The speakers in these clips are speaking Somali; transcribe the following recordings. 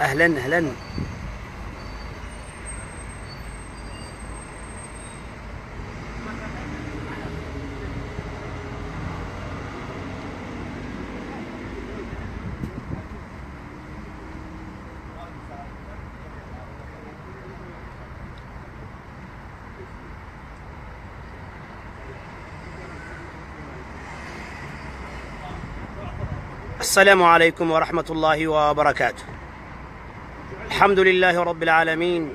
أهلا أهلا. السلام عليكم ورحمة الله وبركاته. الحمد لله رب العالمين،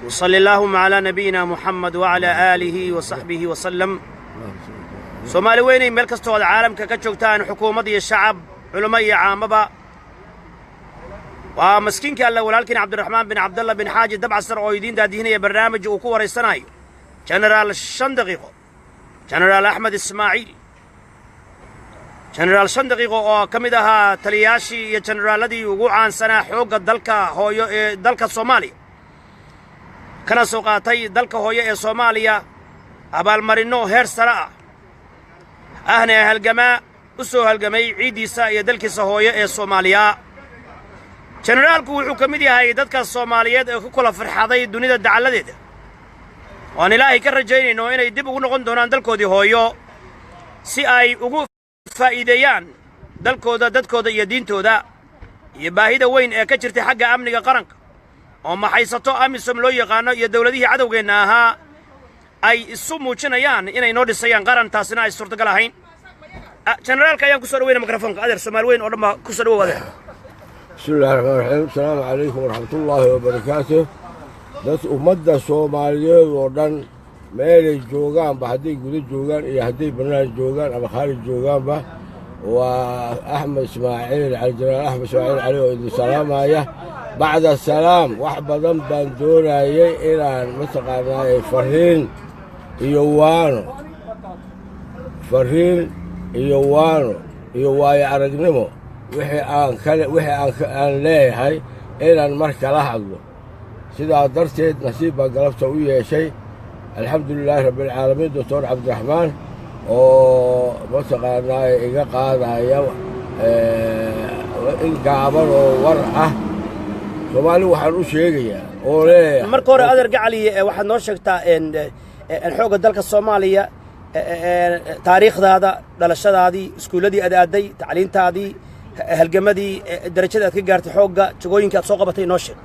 وصلى اللهم على نبينا محمد وعلى آله وصحبه وسلم. سومالي ويني مeel kastoo aad caalamka ka joogtaan, xukuumad iyo shacab, culamo iyo caamaba. waa maskiinka alla walaalkiin cabdiraxmaan bin cabdalla bin xaaji dabcasar oo idiin daadihinaya barnaamij uu ku wareysanayo jenaraal 5 daqiiqo, jenaraal axmed ismaaciil. jenaraal 5 daqiiqo oo ka mid ahaa taliyaashii iyo jenaraaladii ugu caansanaa xoogga dalka hooyo ee dalka Soomaaliya, kana soo qaatay dalka hooyo ee Soomaaliya abaalmarino heer sare ah, ahna halgamaa u soo halgamay ciidiisa iyo dalkiisa hooyo ee Soomaaliya. jenaraalku wuxuu ka mid yahay dadka Soomaaliyeed ee ku kala farxaday dunida dacaladeeda, waan ilaahay ka rajaynayno inay dib ugu noqon doonaan dalkoodii hooyo si ay ugu faa'iideeyaan dalkooda, dadkooda iyo diintooda, iyo baahida weyn ee ka jirtay xagga amniga qaranka oo maxaysato amisom loo yaqaano iyo dawladihii cadowgeenna ahaa ay isu muujinayaan inay noo dhisayaan qaran, taasina ay suurtagal ahayn. jenaraalka ayaan ku soo dhaweynaa mikrofoonka. adeer Soomaali weyn oo dhan baa ku soo dhawow adeer. بسم الله الرحمن الرحيم. السلام عليكم ورحمة الله وبركاته. dad ummadda Soomaaliyeed oo dhan meelay joogaanba, hadday guda joogaan iyo hadday bannaan joogaan ama khaarij joogaanba, waa Axmed Ismaaciil cali, jenaraal Axmed Ismaaciil cali oo idin salaamaya. bacda salaam, wax badan baan doonayay inaan mataqaanaa fariin iyo waano iyo waayo aragnimo wixii aan leeyahay inaan mar kala hadlo. sidaa darteed nasiib baan galabta u yeeshay, alxamdulilaahi rabbilcaalamiin. doctor cabdiraxmaan oo mataqaanaa iga qaadaya in gaaban oo war ah Soomaali waxaan u sheegayaa oo leeyahay. marka hore adeer gacali waxaad noo sheegtaa xoogga dalka Soomaaliya, taariikhdaada, dhalashadaadii, iskuuladii aad aaday, tacliintaadii, halgamadii, darajada aad ka gaartay xoogga, jagooyinka aad soo qabatay noo sheeg.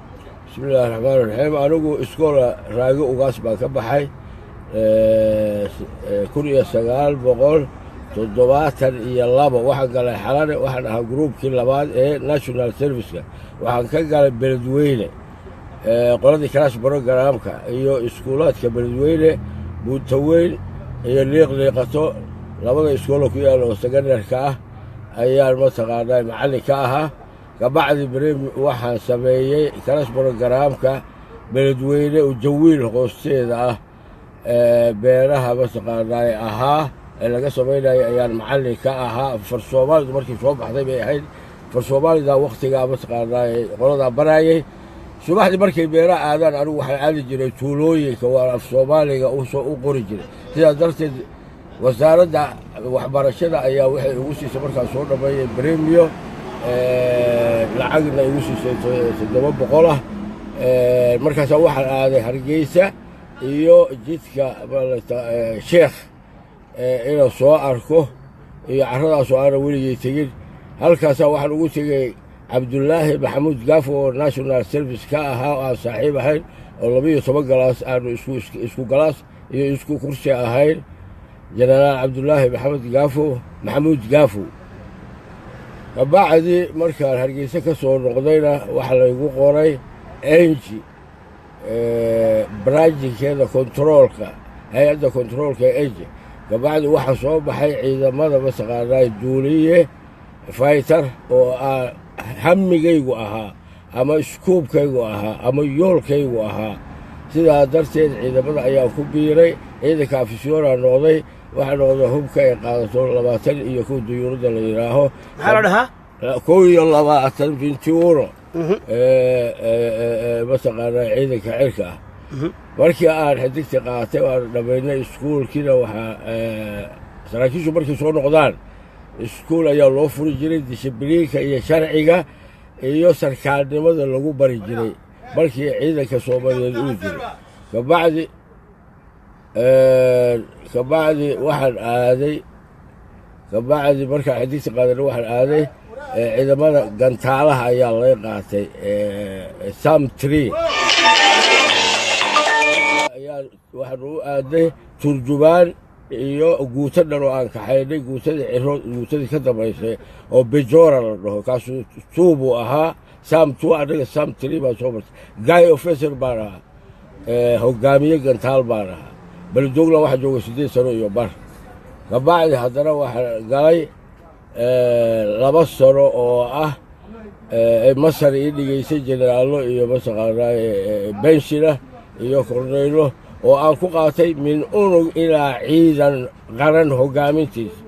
بسم الله الرحمن الرحيم. anigu iskoola raagi ugaas baan ka baxay 1972. waxaan galay xalane, waxaan ahaa gruubkii labaad ee national serviceka. waxaan ka galay beledweyne, qoladii crash programka iyo iskuulaadka beledweyne, buutaweyn iyo liiqliiqato, labada iskoolo ku yaala oo secondarka ah ayaan mataqaanaa macallin ka ahaa. kabacdi bremi waxaan sameeyey crash programka beledweyne oo jawiil hoosteeda ah, beeraha mataqaanaa ahaa ee laga samaynayo ayaan macallin ka ahaa. far Soomaalidu markii soo baxday bay ahayd. far Soomaalida waqtigaa mataqaanaa qoladaa baraayay. subaxdii markay beeraha aadaan anigu waxaan aadi jiray tuulooyinka, waa af Soomaaliga u qori jiray. sidaas darteed wasaaradda waxbarashada ayaa waxay igu siisay markaan soo dhammeeyey bremiyo, lacagna igu siisay 700 ah. markaasaa waxaan aaday Hargeysa iyo jidka Sheekh inaan soo arko, iyo carradaasoo aanan weligay tegin. halkaasaa waxaan ugu tegey cabdulaahi maxamuud gaafo oo national service ka ahaa oo aan saaxiib ahayn, oo 12 galaas aanu isku galaas iyo isku kursi ahayn. jenaraal cabdulaahi maxamuud gaafo. kabacdi markaan Hargeysa ka soo noqdayna waxaa laygu qoray enji barnaamijkeeda kontaroolka, hay-adda kontaroolka enji. kabacdi waxaa soo baxay ciidamada mataqaanaa duuliye fighter oo hammigaygu ahaa ama iskuubkaygu ahaa ama yoolkaygu ahaa. sidaa darteed ciidamada ayaan ku biiray. ciidanka afisyoonaa noqday. waxaa noqday hubka ay qaadato 21 duyuurada la yidhaaho. maxaa la dhahaa 21 vintuuro mataqaanaa ciidanka cirka ah. markii aan xidigta qaatay waan dhammaynay iskuulkiina waxaa saraakiishu markay soo noqdaan iskuul ayaa loo furi jiray dishibliinka iyo sharciga iyo sarkaalnimada lagu bari jiray markii ciidanka soomaaliyeed uu jiray kabacdi waxaan aaday markaan xidigta qaadana waxaan aaday ciidamada gantaalaha ayaa laga qaatay sam tree waxaan u aaday turjubaan iyo guuto dhan oo aan kaxaynay guutadii ka dambaysay oo bejora la dhaho kaasuu tuu buu ahaa sam tuu anaga sam tree baan soo martay guy officer baan ahaa hogaamiye gantaal baan ahaa baldoogla waxaa jooga 8 sano iyo bar kabacdi haddana waxaa galay 2 sano oo ah masar ii dhigaysay jeneraalo iyo mataqaanaa benshina iyo korneylo oo aan ku qaatay min unug ilaa ciidan qaran hogaamintiisa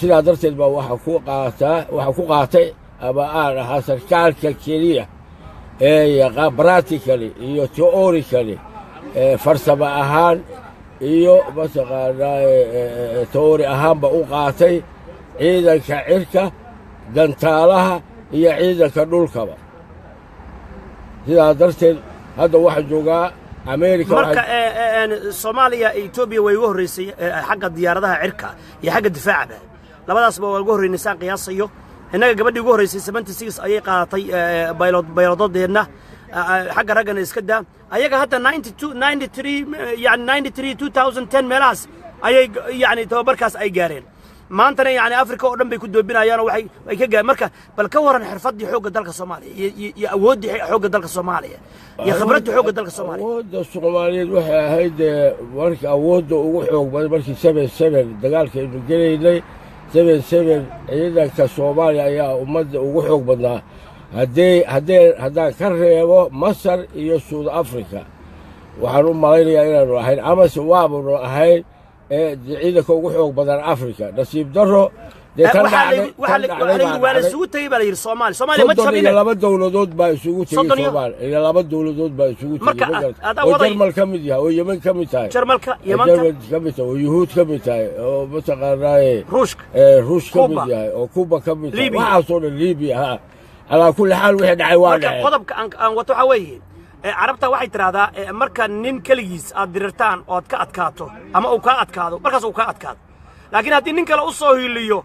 sidaa darteed baa waxaa ku qaatay ama aan ahaa sarkaalka keliya ee practically iyo theorically farsamo ahaan iyo mataqaanaa teori ahaanba u qaatay ciidanka cirka gantaalaha iyo ciidanka dhulkaba sidaa darteed hadda waxaa joogaa America marka Soomaaliya Ethiopia way ugu horeysay xagga diyaaradaha cirka iyo xagga difaaca labadaasba waa ugu horeynaysan qiyaasayo inaga gabadhii ugu horeysay 76 ayay qaadatay baylododeedna xagga ragana iska daa ayaga hadda 92 93 yani 93 2010 meelaas ayay yani tababarkaas ay gaareen maantana yani Afrika oo dhan bay ku doobinayaan waxay ka gaar marka bal ka waran xirfadii xoogga dalka Soomaaliya iyo awoodii xoogga dalka Soomaaliya iyo khibradii xoogga dalka Soomaaliya awoodda Soomaaliyeed waxay ahayd markii awoodda ugu xoog badan markii 77 dagaalka inuu galeynay 77 ciidanka Soomaaliya ayaa ummadda ugu xoog badnaa haddaan ka reebo Masar iyo South Africa waxaan u malaynayaa inaanu ahayn amase waabanu ahayn ciidanka ugu xoog badan Afrika nasiib daro waa la isugu tegey baa la yidhi Soomaaliya ma jabine laba dowladood baa isugu tegey Soomaaliya laba dowladood baa isugu tegey oo Jarmal ka mid yahay oo Yemen ka mid tahay Jarmalka Yemen ka mid tahay oo Yuhuud ka mid tahay oo mataqaanaa Ruush ka mid yahay oo Kuba ka mid tahay waxaasoo dhan Liibiya ha على كل حال وحد عوالة قضب كان وتحويه عربتا waxay tiraahdaa marka nin kaligiis aad dirirtaan oo aad ka adkaato ama uu ka adkaado markaas uu ka adkaado laakiin haddii nin kale u soo hiiliyo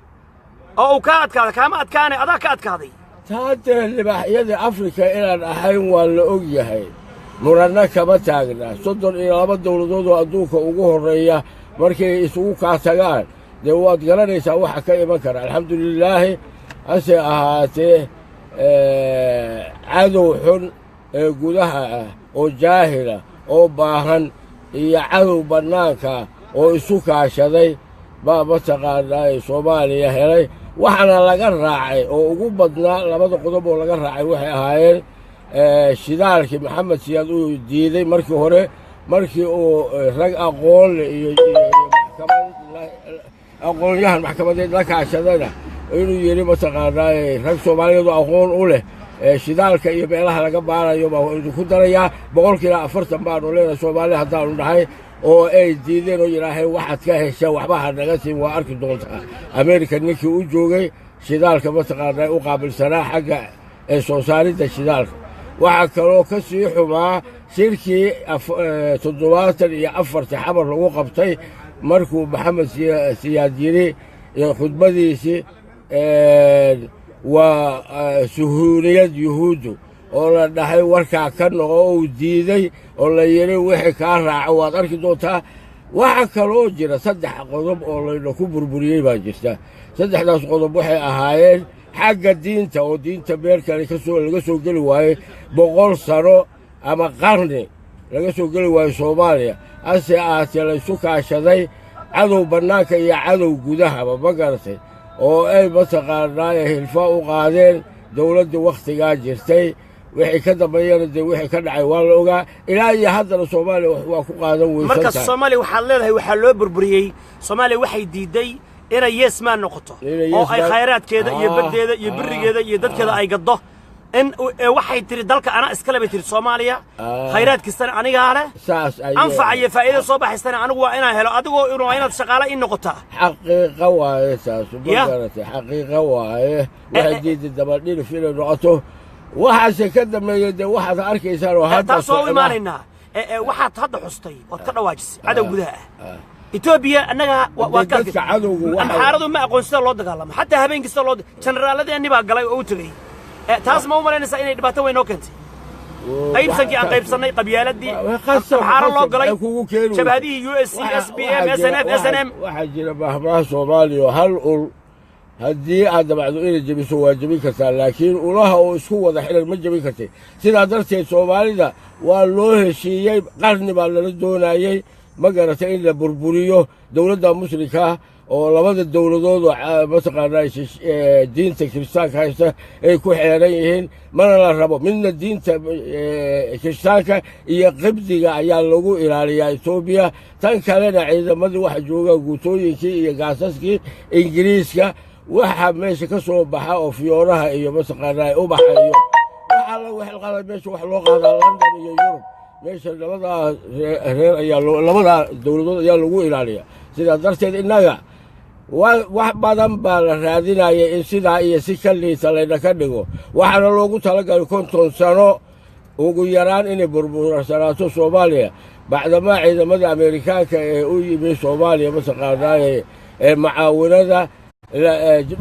oo uu ka adkaado kama adkaanay adaa ka adkaaday taade libaaxyada Afrika inaan ahayn waa la og yahay muranna kama taagna 32 dawladood oo adduunka ugu horeeya markay isugu ka tagaan de waad garanaysaa waxa ka iman kara alxamdulillah ase ahaatee cadow xun gudaha ah oo jaahila oo baahan iyo cadow bannaanka oo isu kaashaday baa mataqaanaa Soomaaliya helay waxaana laga raacay oo ugu badnaa labada qodob oo laga raacay waxay ahaayeen shidaalkii Maxamed Siyaad uu diiday markii hore markii uu rag aqoon iyo aqoonyahan maxkamadeed la kaashadayna inuu yiri mataqaanaa rag Soomaaliyeed oo aqoon u leh shidaalka iyo meelaha laga baarayo baa uu ku darayaa 40% baan u leeyahay Soomaaliya haddaan u dhahay oo ay diideen oo yiraahdeen waxaad ka heshaa waxba ha naga siin waa arki doontaa America ninkii u joogay shidaalka mataqaanaa u qaabilsanaa xagga soo saaridda shidaalka waxa kaloo ka sii xumaa shirkii 74 xabar lagu qabtay markuu Maxamed Siyaad yiri khudbadiisii waa suhuuriyad yuhuudu oo la dhahay warkaa ka noqo oo diiday oo la yiri wixii ka raaco waad arki doontaa waxa kaloo jira 3 qodob oo la ku burburiyay baa jirta 3daas qodob waxay ahaayeen xagga diinta oo diinta beerka laga soo geli waayay 100 sano ama qarni laga soo geli waayay Soomaaliya ase aatee la isu kaashaday cadow bannaanka iyo cadow gudaha ma garatay oo ay mataqaanaa hilfaa u qaadeen dawladda waqtigaa jirtay wixii ka dambeeyay wixii ka dhacay waa la ogaa ilaa iyo haddana Soomaaliya waa ku qaadan weysay marka Soomaaliya waxa leedahay waxa loo burburiyay Soomaaliya waxay diiday inay yeesmaan noqoto oo ay khayraadkeeda iyo badeeda iyo birigeeda iyo dadkeeda ay gaddo إن وحي تري دلك أنا إسكالة بتري سوماليا خيرات كستان أنا قاله أنفع أي فائدة صباح استنا أنا وأنا هلا أدو إنه أنا شغالة إنه قطع حقيقة واي ساس حقيقة واي واحد جديد الدبلين في الرأته واحد سكده ما يد واحد أركي صار وهذا تصوي مالنا واحد هذا حصتي وتكرر واجس عدو جذاء إثيوبيا أنها وكذا أنحارضوا ما أقول سلا الله دقالهم حتى هبين كسلا الله شنرال الذي أني بقى قالوا أوتري تاس ما هو مرينا سائلين دبته وين وكنت قيب سنكي عن قيب سنة قبيلة دي حار الله قالوا شبه هذه USC SBM SNM واحد جينا بحماس صومالي وهل هدي هذا بعد إلى جبي سوى جبي كسر لكن ولها وسوى ذا حين المجبي كتير سيدا درتي صومالي ذا والله شيء قرن بالدونايي ما قرأت إلا بربوريو دولة مشركة ولبعض الدولة مثلا رئيس دين كريستيان كايسة يكون حيريهن ما نلعبه من الدين كريستيان يقبض ياللغو إلى إثيوبيا تنكرنا إذا ما ذو واحد جوجا قوتوي كي يقاسسكي إنجليزكا waxa meesha ka soo baxa oo fiyooraha iyo masaqaanay u baxayo waxa la meesha wax loo qaadaa London iyo Europe meesha labada reer ayaa labada dawladood ayaa lagu ilaaliyaa sida darteed inaga wax badan baa la raadinaya in sida iyo si kaliisa la ka dhigo waxana loogu talagalay konton sano ugu yaraan in burbursanaato Soomaaliya bacdama ciidamada Ameerikaanka ee u yimid Soomaaliya masaqaanay ee macaawinada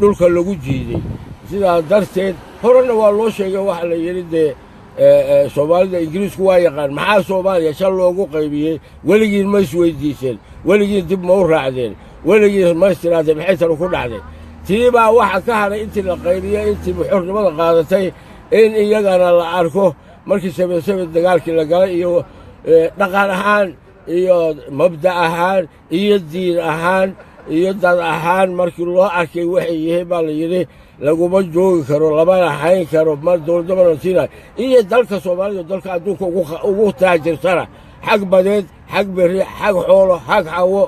dhulka lagu jiiday sida darteed horena waa loo sheegay waxa la yiri Soomaalida Ingiriisku waa yaqaan maxaa Soomaaliya shal loogu qaybiyay waligiin ma isweydiiseen waligiin dib ma u raacdeen waligiin ma istiraadeen maxay tan ku dhacday tiiba waxa ka haray intii la qaybiyay intii xornimada qaadatay in iyagana la arko markii sabab dagaalkii la galay iyo dhaqan ahaan iyo mabda ahaan iyo diin ahaan iyo dad ahaan markii loo arkay waxay yahay baa la yiri laguma joogi karo lama hayn karo mar dowladda Mareykanka iyo dalka Soomaaliya dalka adduunka ugu taajirtana xaq badeed xaq bari xaq xoolo xaq hawo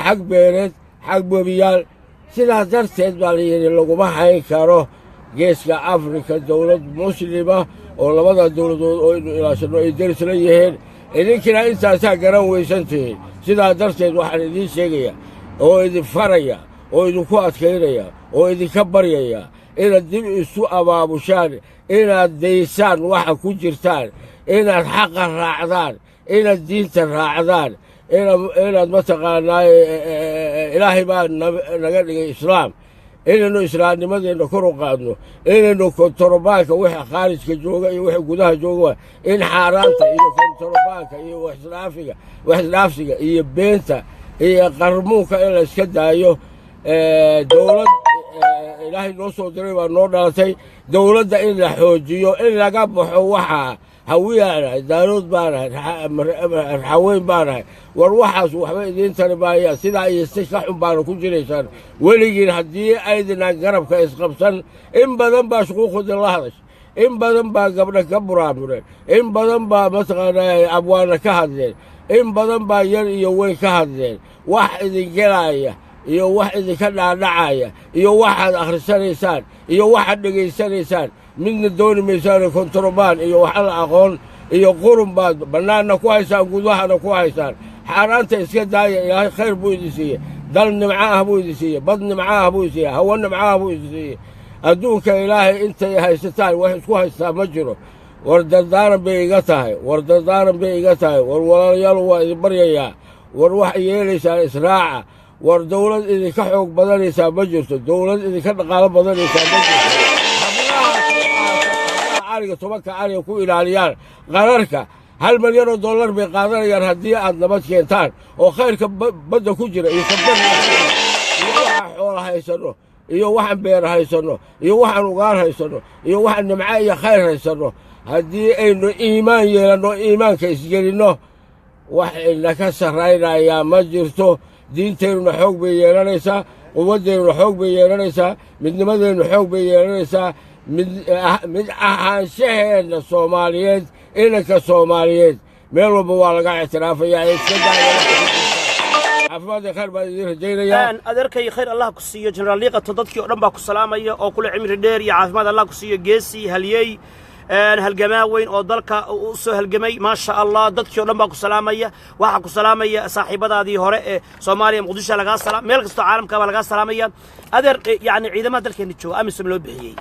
xaq beereed xaq boobiyaal sidaa darteed baa la yiri laguma hayn karo geeska Afrika dowlad muslima oo labada dowladood oo ilaashado ay deris la yihiin idinkina intaasaa garan weysantiin sidaa darteed waxaan idiin sheegayaa oo idin faraya oo idinku adkaynaya oo idinka baryaya inaad dib isu abaabushaan inaad daysaan waxa ku jirtaan inaad xaqa raacdaan inaad diinta raacdaan inaad mataqaanaa ilaahay baa naga dhigay islaam inaynu islaamnimadeena kor u qaadno inaynu kontarobaanka wixii khaarijka jooga iyo wixii gudaha jooga in xaaraanta iyo kontarobaanka iyo waxisdhaafsiga iyo beenta iyo qarmuunka in la iska daayo dowlad ilaahay noo soo diray baa noo dhalatay dowladda in la xoojiyo in laga baxo waxa hawiyaanahay daarood baanahay raxaweyn baanahay war waxaas waxba idiin tari maayaan sidaa iyo si ka xun baana ku jiraysaan weligiin haddii aydinaan garabka isqabsan in badan baa shuquuqudin la hadash in badan baa gabdha ka buraamureen in badan baa mataqaanaa abwaana ka hadleen in badan baa yar iyo weyn ka hadleen wax idin gelaya iyo wax idinka dhaadhacaya iyo waxaad akhrisanaysaan iyo waxaad dhegaysanaysaan midna dooni maysaan kontarobaan iyo wax la aqoon iyo qurun baad bannaanna ku haysaan gudahana ku haysaan xaaraanta iska daaya ilaahay khayr buu idin siiyey dal nimco ah buu idin siiyey bad nimco ah buu idin siiyey hawo nimco ah buu idin siiyey adduunka ilaahay intay haysataan wax isku haystaa ma jiro war dardaaran bay iga tahay war dardaaran bay iga tahay war walaalayaal waa idin baryayaa war waxay yeelaysaan israaca war dowlad idinka xoog badanaysaa ma jirto dowlad idinka dhaqaalo badanaysaa ma jirto ariga tobanka ariga ku ilaaliyaan qararka $1 milyan bay qaadanayaan haddii aad nabad keentaan oo khayrka badda ku jira iyo sabdan iyo waxaan xoola haysano iyo waxaan beer haysano iyo waxaan ugaar haysano iyo waxaan nimco iyo khayr haysano haddii aynu iimaan yeelanno iimaanka isgelinno wax inaka sarraynayaa ma jirto diinteennuna xoog bay yeelanaysaa quwaddeennuna xoog bay yeelanaysaa midnimadeennu xoog bay yeelanaysaa mid ahaanshaheenna Soomaaliyeed inanka Soomaaliyeed meel walba waa laga ictiraafayaa iska daaya caafimaad iyo khayr baan idiin rajaynayaa adeerkay khayr allah ku siiyo jenaraal liiqato dadkii oo dhan baa ku salaamaya oo kula cimri dheer iyo caafimaad allah ku siiyo geesi haliyey halgamaa weyn oo dalka u soo halgamay maasha allah dadkii oo dhan baa ku salaamaya waxaa ku salaamaya saaxiibadaadii hore ee soomaaliya muqdisho lagaa salaam meel kastoo caalamka baa lagaa salaamaya adeer yacni ciidamada dalkeena jooga amisom loo bixiyey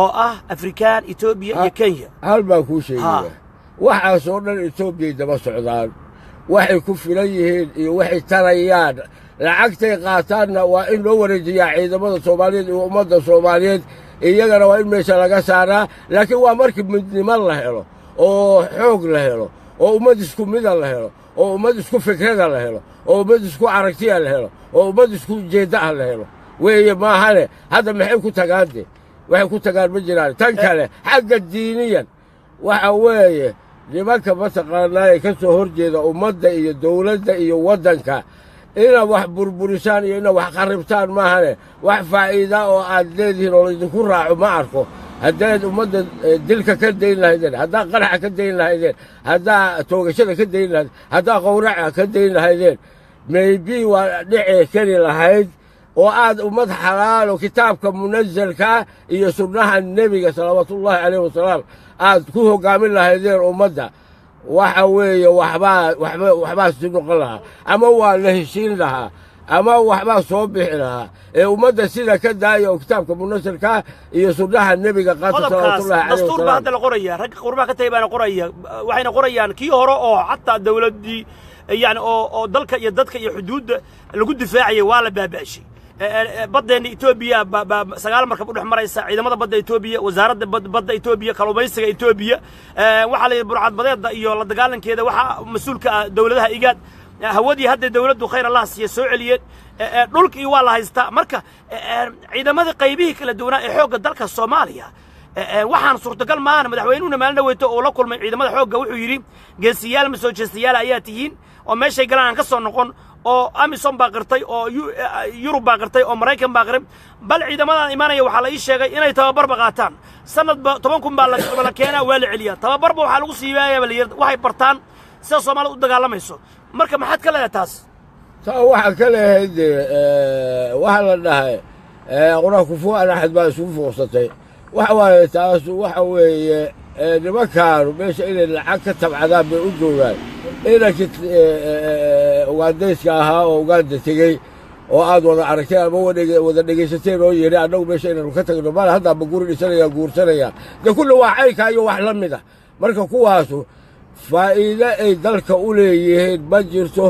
oo ah afrikaan etoobiya iyo kenya hal baan kuu sheegaya waxaasoo dhan etoobiyay daba socdaan waxay ku filan yihiin iyo waxay tarayaan lacagtay qaataanna waa in loo wareejiyaa ciidamada soomaaliyeed iyo ummadda soomaaliyeed iyagana waa in meesha laga saaraa laakiin waa markii midnimo la helo oo xoog la helo oo ummad isku mida la helo oo ummad isku fikrada la helo oo ummad isku aragtiya la helo oo ummad isku ujeeddaah la helo weeye maahane hadda maxay ku tagaante waxay ku tagaan ma jiraan tan kale xagga diiniyan waxa weeye nimanka mataqaanaa ee ka soo hor jeeda ummadda iyo dawladda iyo waddanka inaad wax burburisaan iyo inaad wax qarribtaan maahane wax faa'iida oo aad leedihiin oo laydinku raaco ma arko haddaad ummadda dilka ka dayn lahaydeen haddaad qaraxa ka dayn lahaydeen haddaad toogashada ka dayn lahaydeen haddaad qowraca ka dayn lahaydeen maybe waa dhicee keli lahayd oo aad ummad xalaal oo kitaabka munazalkaa iyo sunnaha nebiga salawaatullaahi calayhi wasalaam aad ku hoggaamin lahaydeen ummadda waxa weeye waxbaa si noqon lahaa ama waa la heshiin lahaa ama waxbaa soo bixi lahaa ee ummadda sida ka daaya oo kitaabka munazalkaa iyo sunnaha nebiga qaata salawaatullaahi calayhi dastuur baa hadda la qoraya ragga qurbaha ka tagay baana qoraya waxayna qorayaan kii hore oo xataa dawladdii yani oo dalka iyo dadka iyo xuduudda lagu difaacayay waa la baaba'shay baddeena etoobiya sagaal markab u dhex maraysa ciidamada badda etoobiya wasaaradda badda etoobiya kalluumaysiga etoobiya waxaa la yidhi burcadbadeedda iyo la dagaalankeeda waxaa mas-uulka ah dawladaha igaad hawadii hadda dawladdu khayr allah siiya soo celiyeen dhulkii waa la haystaa marka ciidamadii qaybihii kala duwanaa ee xoogga dalka soomaaliya waxaan suurtagal maahana madaxweynuhuna maalin dhaweyto oo la kulmay ciidamada xoogga wuxuu yidhi geesiyaal ma soo jeestayaal ayaa tihiin oo meeshay galaan aan ka soo noqon oo amisom baa qirtay oo yurub baa qirtay oo maraykan baa qiray bal ciidamadan imaanaya waxaa la ii sheegay inay tababarba qaataan sanadba 10 kun baa la keenaa waa la celiyaa tababarba waxaa lagu siibaayaba waxay bartaan sida soomaalida u dagaalamayso marka maxaad ka leedahay taas taa waxaa ka leeyahay waxaa la dhahay qur-aanku fuucan axad baa isugu fuuqsatay waxa waaye taas waxa weeye nimankaanu meesha inay lacag ka tabcadaan bay u joogaan inankii ugaandayska ahaa oo ugaanda tegey oo aad wada aragteen ama wada dhegaysateen oo yidhi annagu meesha inaynu ka tagno maal haddaanba guri dhisanaya guursanaya dee kulli waa caynkaa iyo wax la mid ah marka kuwaasu faa'iide ay dalka u leeyihiin ma jirto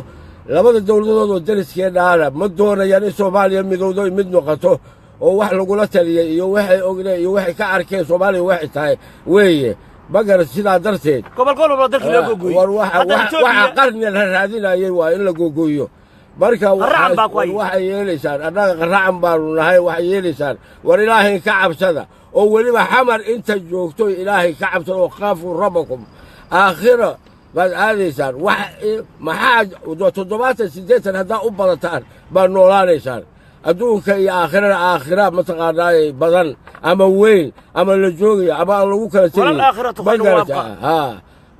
labada dawladood oo dariskeennaana ma doonayaan in soomaaliya midowdo ay mid noqoto oo wax lagula taliyey iyo waxay ogneen iyo waxay ka arkeen soomaaliya waxay tahay weeye magarat sidaa darteed waxa qarni la raadinayay waa in la googooyo marka waxay yeelaysaan annaga qaracan baanu nahay waxay yeelaysaan war ilaahay ka cabsada oo weliba xamar inta joogto ilaahay ka cabsada oo qaafuu rabbakum aakhira baad aadaysaan maxaad 7-8 haddaa u badataan baad noolaanaysaan adduunka iyo aakhirana aakhira mataqaanaaye badan ama weyn ama la joogaya ama aan lagu kala tegin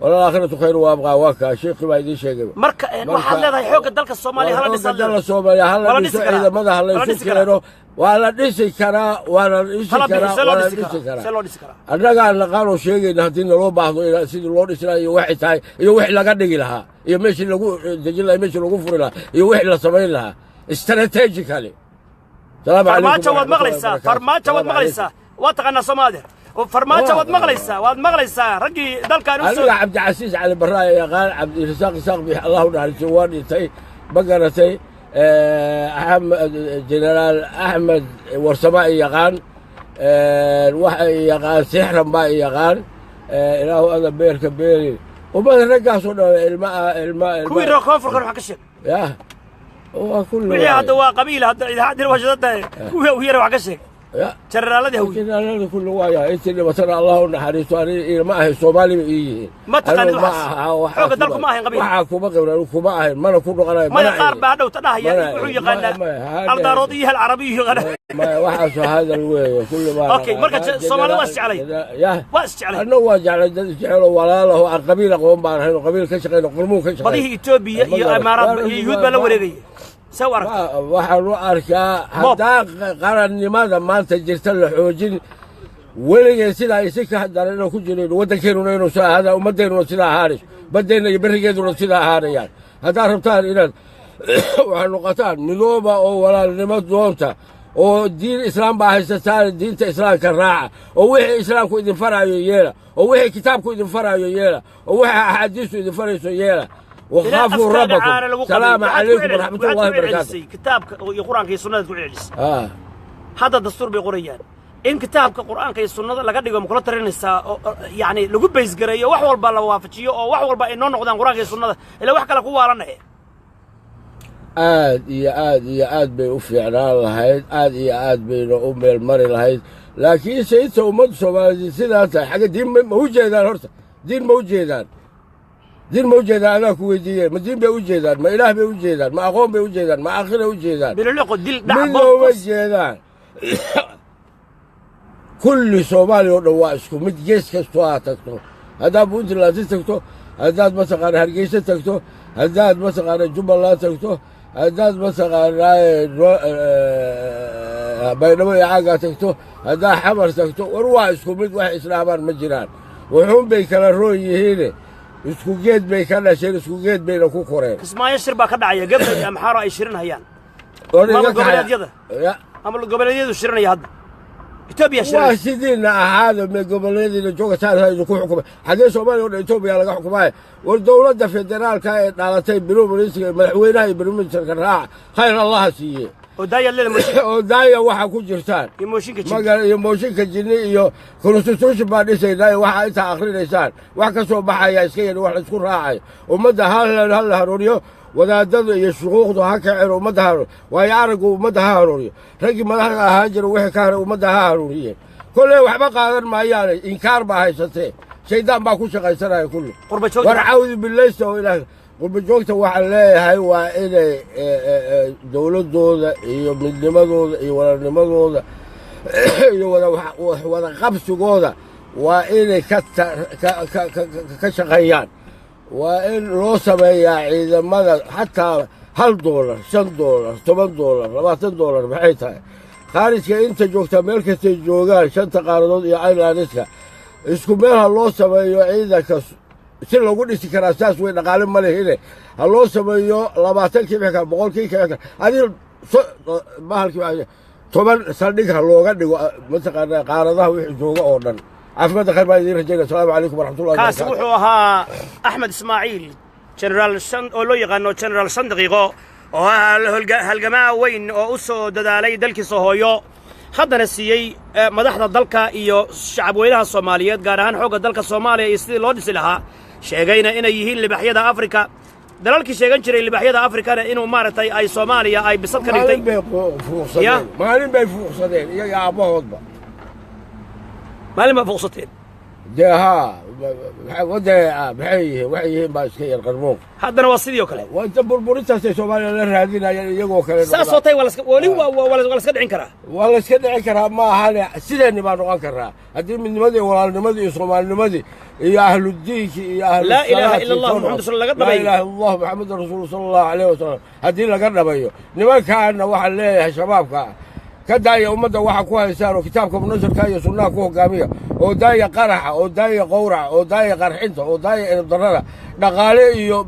walaakhiratu khayru waabqaa waa kaa sheekhi baa idiin sheegay marka waxaad leedahay xoogga dalka soomaaliya hala dhiso soomaaliya hala dhiso ciidamada hala isu keeno waa la dhisi karaa waa la dhisi karaa annagaa naqaanoo sheegayna haddii naloo baahdo sidii loo dhisi lahaa iyo waxay tahay iyo wixii laga dhigi lahaa iyo meeshii lagu dejin lahaa meeshii lagu furi lahaa iyo wixii la samayn lahaa strategically farmaajo waad maqlaysaa waa taqaanaa soomaaliya farmaajo waad maqlaysaa raggii dalkan aniga cabdicasiis cali barra ayaa yaqaan cabdirasaaq isaaq bix allahu naxariiso waa dhintay ma garatay jenaraal axmed warsama i yaqaan waxa i yaqaan sixran baa i yaqaan ilaahu ada beerka beelin ummada raggaasoo dhan ilma kuwii reer koonfurkan waxa ka sheeg yah waa kulli wixii hadda waa qabiil hadda idaacadina waa shadatahay kuwii u yara wax ka sheeg jenaraaladii hawi jenaraalada kulli waaya intii dhibatana allah u naxariisto ani ma ahayn soomaaliba ii yihiin ma taqaanid xooga dalku ma ahayn qabiil waxaa kuma qibran kuma ahayn mana ku noqonayo maya qaar baa dhowta dhahaya wuxuu yaqaanaa aldaarood iyo hal carabi iyo maya waxaasoo hadal weeye kulli baa okay marka soomaalida waa isjeclay waa isjeclay annagu waa jeclay dad isjecelo walaalaho aan qabiil aqoon baan ahayn oo qabiil ka shaqeyno qurmuun ka shaqeyno badihii etoobiya iyo imaaraad iyo yuhuud baa la wareegaya سوارك waxaan u arkaa haddaa qarannimada maanta jirta la xoojin weligeen sidaa ay si ka daran inuu ku jirin waddankeenuna inuu soo ahaada ummaddeennuna sidaa ahaanayso baddeenna iyo berrigeeduna sidaa ahaanayaan haddaad rabtaan inaad waxay noqotaan midooba oo walaalnimo doonta oo diin islaam baa haysataan diinta islaamka raaca oo wixii islaamku idin faraayo yeela oo wixii kitaabku idin faraayo yeela oo wixii axaadiistu idin farayso yeela وخافوا ربكم السلام عليكم ورحمة الله وبركاته كتابك القرآن كي سنة تقول عليس هذا الدستور بقريان إن كتابك القرآن كي سنة لقد يقوم كل ترين يعني لقوا بيزجرية وحول بالوافتشية أو وحول بإنه نقدر القرآن كي سنة إلا وحكى لقوا على نهي aad bay u fiicnaan lahayd aad iyo aad bayna u meelmari lahayd laakiin sayidta ummadda soomaaliyeed sidaa tahay xagga diin ma u jeedaan horta diin ma u jeedaan diin ma u jeedaan anaa ku weydiiye ma diin bay u jeedaan ma ilaah bay u jeedaan ma aqoon bay u jeedaan ma aakhira u jeedaan midna uma jeedaan kulli soomaaliya oo dhan waa isku mid gees kastoo aad tagto haddaad puntland tagto haddaad mataqaana hargeysa tagto haddaad mataqaana jubbaland tagto haddaad mataqaanaa baydhabo iyo caagaa tagto haddaad xamar tagto war waa isku mid wax islaamaan ma jiraan wuxuun bay kala roon yihiine isku geed bay ka dhasheen isku geed bayna ku koreen ismaaciil shir baa ka dhacaya gabdhay amxaaro ay shirinayaan ama goboleedyadu shirinaya hadda Ethiopia shirinaya waa sidiina ahaada me goboleedyada joogataan ha idinku xukumay xagee Soomaaliya oo dhan Ethiopia laga xukumay war dawladda federaalka ee dhalatay bilow-ministriga madaxweynaha iyo bilow-ministrka raaca khayr Allah siiye oo daaya waxa ku jirtaan iyo mooshinka jinni iyo constitution baa dhisayna waxa inta akrinaysaan wax ka soo baxaya iska yar wax la isku raacay ummadda hal harooriyo wadaadada iyo shuquuqdu ha kaceen ummadda harooriyo waayo aragu ummadda ha harooriyo raggii madaxda ahaan jira wixii ka haray ummadda ha harooriyeen kolley waxba qaadan maayaan inkaar baa haysatee shaydaan baa ku shaqaysanaya kulli war cawdi bilaysta oo ilaahay qurba joogta waxaan leeyahay waa inay dawladdooda iyo midnimadooda iyo walaalnimadooda iyo wada qabsigooda waa inay ka shaqeeyaan waa in loo sameeyaa ciidamada xataa $1 $5 $10 $20 maxay tahay khaarijka inta joogta meel kastay joogaan shanta qaaradood iyo aylaaniska isku meel ha loo sameeyo ciidanka si lagu dhisi karaa saas way dhaqaale ma lehine ha loo sameeyo 20 ka 100 ka adii bahalkii 10 saldhig ha looga dhigo mataqaanaa qaaradaha wixii jooga oo dhan caafimaadka khayr baa idin rajayna assalaamu calaykum waraxmatullahi kaasi wuxuu ahaa axmed ismaaciil generaal oo loo yaqaano generaal 5 daqiiqo oo halgamaa weyn oo u soo dadaalay dalkiisa hooyo haddana siiyey madaxda dalka iyo shacabweynaha Soomaaliyeed gaar ahaan xoogga dalka Soomaaliya iyo sidii loo dhisi lahaa sheegayna inay yihiin libaxyada Afrika dalalkii sheegan jiray libaxyada Afrikana inuu maartay ay Soomaaliya ay bisad ka dhigtay maalin bay fuuqsadeen iyaga aabahoodba maalin ma fuuqsateen ها waxay baa iska yar qarmoon haddana waa sidoo kale waa inta burburintaas Soomaaliya la raadinaya iyagoo kale saasoo tay wala iska dhicin karaa waa la iska dhicin karaa ma aha sideeni baa noqon karaa haddii midnimadii walaalnimadii iyo Soomaalinimadii iyo ahludiinki iyo ahlu la ilaaha illa Allah muhammad sallallahu alayhi wa sallam la ilaaha illa Allah muhammad rasuul sallallahu alayhi wa sallam haddii laga dhabayo nimankaana waxa leeyahay shabaabka ka daaya ummadda waxa ku haysaan oo kitaabka munasirka iyo sunnaha ku hogaamiya oo daaya qaraxa oo daaya qowraca oo daaya qarxinta oo daaya darrada dhaqaale iyo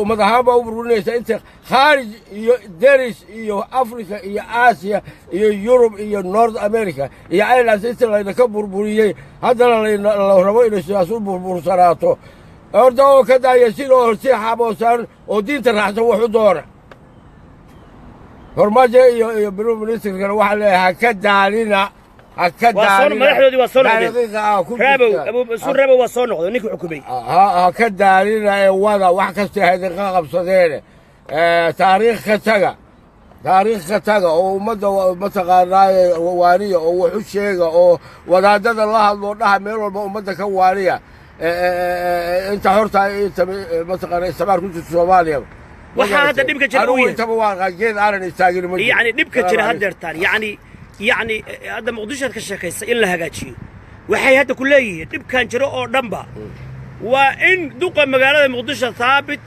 ummadahaaba u burburinaysa inta khaarij iyo deris iyo Afrika iyo Aasiya iyo Yurub iyo North America iyo Ireland inta la ka burburiyay haddana la rabo inay siyaas u burbursanaato orda oo ka daaya sidoo si xaboosan oo diinta raacsan wax u doona hormaajo iyo bilow-ministrigana waxa leeyahay ka daalina madaxdoodii waa soo noqdeen rabow waa soo noqday ninkii xukumay ka daalina ee wada wax kasta haydinka qabsadeen taariikh ka taga oo ummadda mataqaanaa waaniya oo wax u sheega oo wadaadada la hadlo dhaha meel walba ummadda ka waaniya inta horta mataqaanaa istimaar ku jirta Soomaaliya waxa hadda dhibka jira uu yahay dhibka jira haddeertaan يعني هذا مقدشة كشكايس إلا هجاتشيو وحي هذا كله دب كان جرو أو دمبا وإن دوق مقالة مقدشة ثابت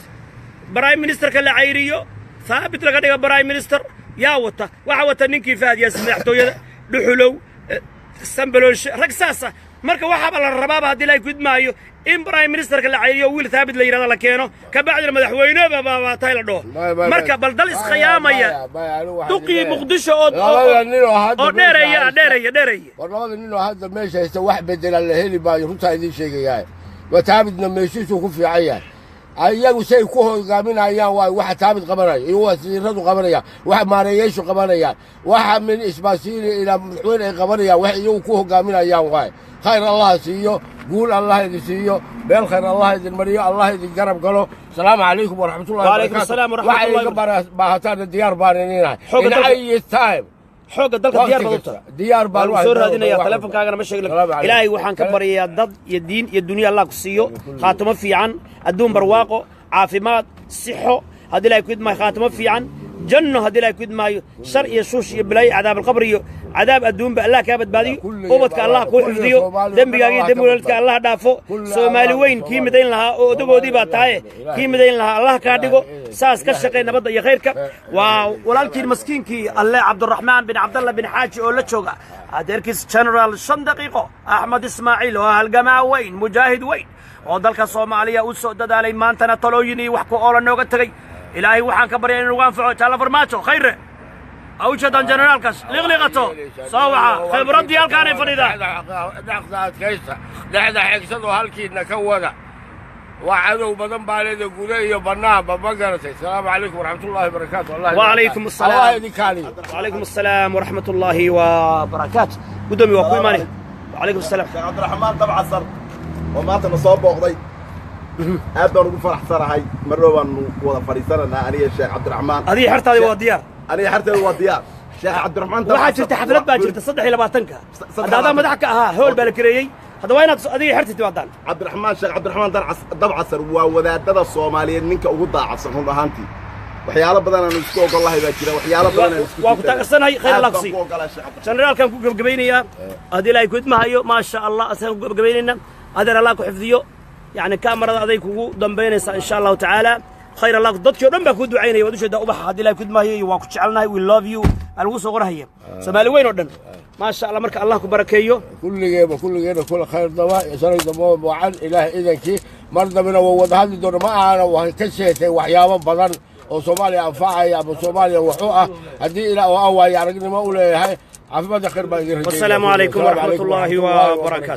برايم مينستر كلا عيريو ثابت لك دغ برايم مينستر يا وتا waxa wata ninkii faad yaas madaxtooyada dhuxulow sambalool ragsaasa marka waxa la rabaa hadii la gudmaayo in برايم مينستر ka la cayriyo wiil ثابت la yiraahdo la keeno ka bacdi madaxweynaha baba tay la dhoo marka bal dal isqiyaamaya duqii muqdisho oo dheereeya والله إنه هذا ماشي يسوي بدل اللي ما يرتاح ذي شيء جاي وتعبدنا ماشي شو في عيال أيام شيء كوه قامين أيام واحد تعبد قبري هو سيرته قبري واحد ما ريش قبري واحد من إسباسيل إلى وين قبري واحد يو كوه قامين أيام واي خير الله سيو قول الله يدي سيو بالخير الله يدي المريء الله يدي قرب قالوا السلام عليكم ورحمة الله وبركاته. وعليكم السلام ورحمة الله وبركاته. بهاتان الديار بارنينا إن أي تايم xooga dalka diyaar baa soo raadinaya teleefankaaga ma sheegay ilaahay waxaan ka bariyaa dad iyo diin iyo dunya Allah ku siiyo khaatimo fiican adduun barwaaqo caafimaad sixo hadii la ku idmay khaatimo fiican janno hadii la ku idmaayo shar iyo shuush iyo bilay cadaab alqabr iyo cadaab adduun ba Allah ka badbaadiyo ubadka Allah ku xifdiyo dambigaaga iyo dambiga Allah dhaafo Soomaali weyn kii midayn lahaa oo odagoodii baa tahay kii midayn lahaa Allah ka dhigo saas ka shaqay nabadda iyo khayrka waa walaalkii maskiinkii Allah Cabdurrahmaan bin Abdullah bin Haaji oo la jooga adeerkiis General 5 daqiiqo Ahmed Ismaaciil oo halgamaa weyn mujaahid weyn oo dalka Soomaaliya u soo dadaalay maantana talooyin iyo wax ku oola nooga tagay ilaahay waxaan ka baryaa inuu anfaco taala farmaajo khayr أوجد جنرال كاس لغلغته صوعة خبرات ديال كان يفريدا دقات كيسة لحظة حكسدوا هالكي نكونا وعدوا بدن بالي قولي بناها ببقرة السلام عليكم ورحمة الله وبركاته وعليكم السلام الله يديك علي وعليكم السلام ورحمة الله وبركاته قدومي وأخوي ماني وعليكم السلام شيخ عبد الرحمن تبع الصر وما تنصاب بغضي أبدا نقول فرح صراحة مرة وضع فريسرنا أنا الشيخ عبد الرحمن هذه حرت هذه وديار أنا حرت الوديار شيخ عبد الرحمن waxaa jirta xaflad baa jirta 3 hada madax ka aha hool baa la kireeyay hada waa inaad adiga xirtid wadan عبد الرحمن شيخ عبد الرحمن دبع عصر ووadaadada Soomaaliyeed ninka ugu daacadsan run ahaantii waxyaalo badan aan isku ogolahay baa jira waxyaalo badan aan isku waa ku taageersanahay khayr laqsi generalkan ku gabagabeynaya hadii la ku idmahayo ma sha Allah asan ku gabagabeynayna hadana la ku xifdiyo yani kaamarada aday kugu dambeynaysa insha Allah taala خير الله ضدك دم باكو دعيني ودوش دا ubax hadii la kudmaayo waa ku jecelnahay we love you algu soo qorahaya Soomaali weyn oo dhan ma sha Allah marka Allah ku barakeeyo kulligeeba kul khayr dawaa isaray damo wacan ilaahay idanki mardabina wada hadii doona ma aana wax ka sheetay waxyaabo badan oo Soomaaliya anfacaya ama Soomaaliya wuxuu ah hadii ilaa oo awaay aragnimo u leeyahay caafimaad khayr baa idin rajaynayaa. Wassalaamu alaykum wa rahmatullahi wa barakatuh.